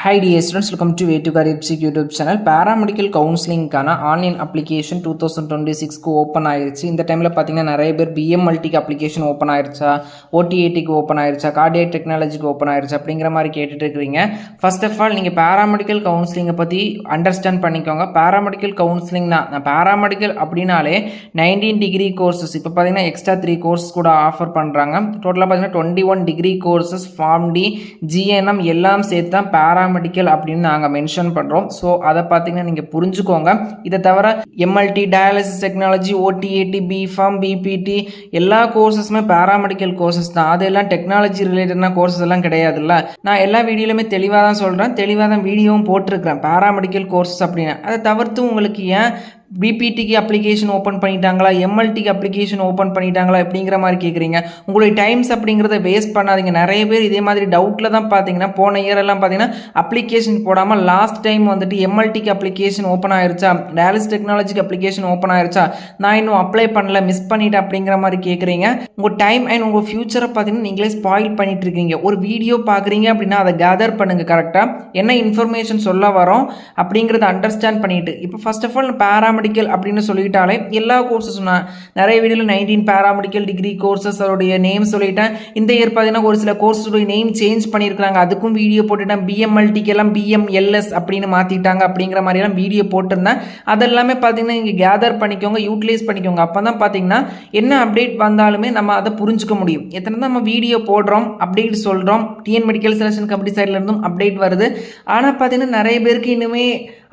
Hi dear students, welcome to Way to Career YouTube channel. Paramedical counseling online application 2026 open ஆயிருச்சு. இந்த டைமில் பார்த்தீங்கன்னா நிறைய பேர் BMLTக்கு அப்ளிகேஷன் ஓப்பன் ஆயிருச்சா, OTATக்கு ஓப்பன் ஆயிருச்சா, கார்டியாக் டெக்னாலஜிக்கு ஓப்பன் ஆயிருச்சா அப்படிங்கிற மாதிரி கேட்டுட்டு இருக்கிறீங்க. ஃபர்ஸ்ட் ஆஃப் ஆல் நீங்கள் பேராமெடிக்கல் கவுன்சிலிங்கை பற்றி அண்டர்ஸ்டாண்ட் பண்ணிக்கோங்க. பேராமெடிக்கல் கவுன்சிலிங்னா பேராமெடிக்கல் அப்படின்னாலே 19 டிகிரி கோர்சஸ் இப்போ பார்த்தீங்கன்னா எக்ஸ்ட்ரா 3 கோர்ஸ் கூட ஆஃபர் பண்ணுறாங்க. டோட்டலாக பார்த்தீங்கன்னா 21 degree courses pharm D GNM எல்லாம் சேர்த்து தான் பேராமெடிக்கல் அப்படின்னு நாங்கள் மென்ஷன் பண்ணுறோம். ஸோ அதை பார்த்தீங்கன்னா நீங்கள் புரிஞ்சுக்கோங்க. இதை தவிர MLT, dialysis technology, OTAT, BPharm, BPT எல்லா கோர்சஸுமே பேராமெடிக்கல் கோர்சஸ் தான். அதெல்லாம் டெக்னாலஜி ரிலேட்டட்னா கோர்சஸ் எல்லாம் கிடையாதுல்ல. நான் எல்லா வீடியோலையுமே தெளிவாக தான் சொல்கிறேன், தெளிவாக தான் வீடியோவும் போட்டிருக்கிறேன் பேராமெடிக்கல் கோர்சஸ் அப்படின்னு. அதை தவிர்த்து உங்களுக்கு ஏன் பிபிடிக்கு அப்ளிகேஷன் ஓப்பன் பண்ணிட்டாங்களா, MLTக்கு அப்ளிகேஷன் ஓப்பன் பண்ணிட்டாங்களா அப்படிங்கிற மாதிரி கேட்குறீங்க. உங்களுடைய டைம்ஸ் அப்படிங்கிறத வேஸ்ட் பண்ணாதீங்க. நிறைய பேர் இதே மாதிரி டவுட்டில் தான் பார்த்தீங்கன்னா போன இயர் எல்லாம் பார்த்தீங்கன்னா அப்ளிகேஷன் போடாமல் லாஸ்ட் டைம் வந்துட்டு MLTக்கு அப்ளிகேஷன் ஓப்பன் ஆயிருச்சா, டயாலிசிஸ் டெக்னாலஜிக்கு அப்ளிகேஷன் ஓப்பன் ஆயிருச்சா, நான் இன்னும் அப்ளை பண்ணல, மிஸ் பண்ணிட்டேன் அப்படிங்கிற மாதிரி கேட்குறீங்க. உங்கள் டைம் அண்ட் உங்கள் ஃபியூச்சரை பார்த்தீங்கன்னா நீங்களே ஸ்பாயில் பண்ணிட்டு இருக்கீங்க. ஒரு வீடியோ பார்க்குறீங்க அப்படின்னா அதை கேதர் பண்ணுங்கள், கரெக்டாக என்ன இன்ஃபர்மேஷன் சொல்ல வரோம் அப்படிங்கிறத அண்டர்ஸ்டாண்ட் பண்ணிட்டு. இப்போ ஃபர்ஸ்ட் ஆஃப் ஆல் பேராமெடிக்கல் அப்படின்னு சொல்லிட்டாலே எல்லா கோர்சஸும் நான் நிறைய வீடியோவில் 19 பேராமெடிக்கல் டிகிரி கோர்சஸ் அதோடைய நேம் சொல்லிட்டேன். இந்த இயர் பார்த்தீங்கன்னா ஒரு சில கோர்ஸுடைய நேம் சேஞ்ச் பண்ணியிருக்காங்க, அதுக்கும் வீடியோ போட்டுட்டேன். BMLTக்கு எல்லாம் BMLS அப்படின்னு மாற்றிட்டாங்க அப்படிங்கிற மாதிரியெல்லாம் வீடியோ போட்டிருந்தேன். அதெல்லாமே பார்த்தீங்கன்னா நீங்கள் கேதர் பண்ணிக்கோங்க, யூட்டிலைஸ் பண்ணிக்கோங்க. அப்போ தான் பார்த்தீங்கன்னா என்ன அப்டேட் வந்தாலுமே நம்ம அதை புரிஞ்சுக்க முடியும். எத்தனை தான் நம்ம வீடியோ போடுறோம், அப்டேட் சொல்கிறோம், TN மெடிக்கல் செலெக்ஷன் கமிட்டி சைடில் இருந்தும் அப்டேட் வருது. ஆனால் பார்த்தீங்கன்னா நிறைய பேருக்கு இன்னுமே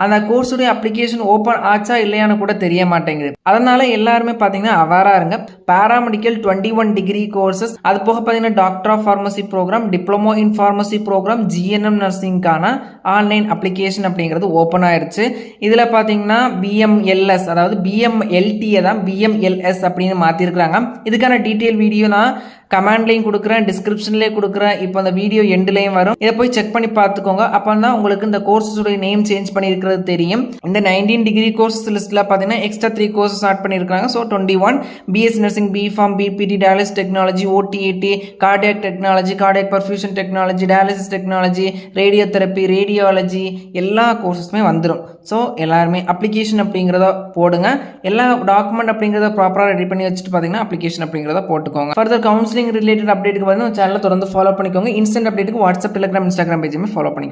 அந்த கோர்ஸுடைய அப்ளிகேஷன் ஓப்பன் ஆச்சா இல்லையான்னு கூட தெரிய மாட்டேங்குது. அதனால எல்லாருமே பார்த்தீங்கன்னா அவேராக இருங்க. பேராமெடிக்கல் 21 டிகிரி கோர்சஸ், அது போக பார்த்தீங்கன்னா doctor of pharmacy program, diploma in pharmacy program, GNM நர்சிங்கான ஆன்லைன் அப்ளிகேஷன் அப்படிங்கிறது ஓப்பன் ஆயிருச்சு. இதில் பார்த்தீங்கன்னா BMLS அதாவது BMLTயை தான் BMLS அப்படின்னு மாற்றிருக்கிறாங்க. இதுக்கான டீட்டெயில் வீடியோ நான் கமெண்ட்லையும் கொடுக்குறேன், டிஸ்கிரிப்ஷன்லேயே கொடுக்குறேன். இப்போ அந்த வீடியோ எண்ட்லேயும் வரும், இதை போய் செக் பண்ணி பார்த்துக்கோங்க. அப்போ தான் உங்களுக்கு இந்த கோர்ஸஸுடைய நேம் சேஞ்ச் பண்ணியிருக்கிறது தெரியும். இந்த 19 டிகிரி கோர்ஸ் லிஸ்ட்டில் பார்த்தீங்கன்னா எக்ஸ்ட்ரா 3 கோர்சஸ் ஆட் பண்ணியிருக்காங்க. So 21 BSc nursing, BPharm, BPT, dialysis technology, OTAT, cardiac technology, cardiac perfusion technology, dialysis technology, radio therapy, radiology எல்லா கோர்சஸுமே வந்துடும். ஸோ எல்லாருமே அப்ளிகேஷன் அப்படிங்கிறத போடுங்க. எல்லா டாக்குமெண்ட் அப்படிங்கிறத ப்ராப்பராக ரெடி பண்ணி வச்சுட்டு பார்த்தீங்கன்னா அப்ளிகேஷன் அப்படிங்கிறத போட்டுக்கோங்க. ஃபர்தர் கவுன்சிலிங் ரிலேட்டட் அப்டேட்டுக்கு பார்த்தீங்கன்னா சேனலை தொடர்ந்து ஃபாலோ பண்ணிக்கோங்க. இன்ஸ்டன்ட் அப்டேட்டுக்கு வாட்ஸ்அப், டெலிகிராம், இன்ஸ்டாகிராம் பேஜுமே ஃபாலோ பண்ணிக்கோங்க.